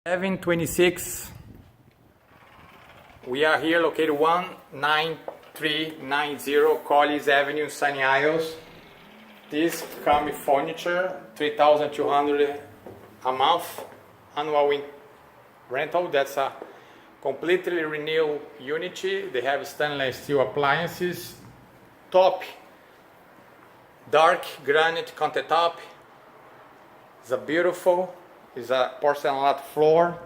X1126. We are here located 19390 Collies Avenue, Sunny Isles. This comes with furniture, $3,200 a month annual rental. That's a completely renewed unit. They have stainless steel appliances, top dark granite countertop. It's it's a porcelain lat floor,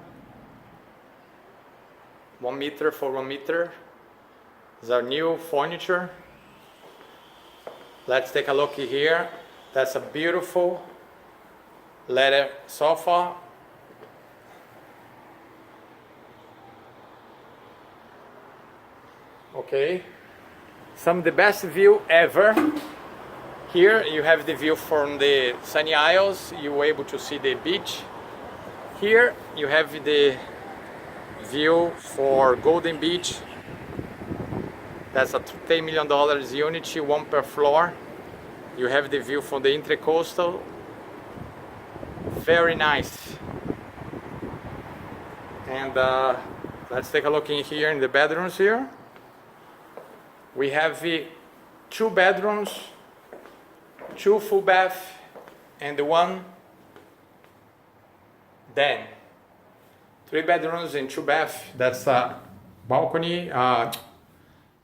1 meter for 1 meter. It's a new furniture. Let's take a look here. That's a beautiful leather sofa. Okay, some of the best view ever. Here you have the view from the Sunny Isles. You're able to see the beach. Here you have the view for Golden Beach. That's a $10 million unit, one per floor. You have the view from the Intracoastal. Very nice. And let's take a look in here in the bedrooms here. We have the 2 bedrooms, 2 full bath, and 1 den. 3 bedrooms and 2 bath. That's a balcony,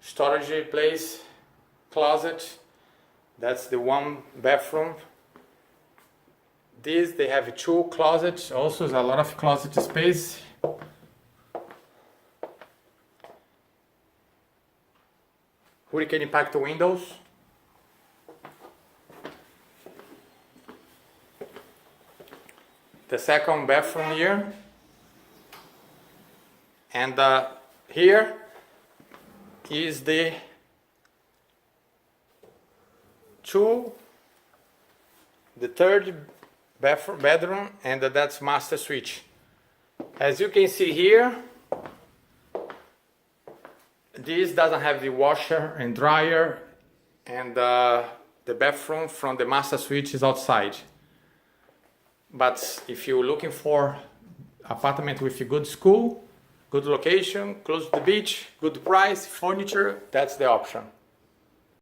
storage place, closet. That's the 1 bathroom. These, they have 2 closets. Also, there's a lot of closet space. Hurricane impact windows. The second bathroom here. And here is the 3rd bedroom, and that's master suite. As you can see here, this doesn't have the washer and dryer, and the bathroom from the master suite is outside. But if you're looking for apartment with a good school, good location, close to the beach, good price, furniture, that's the option.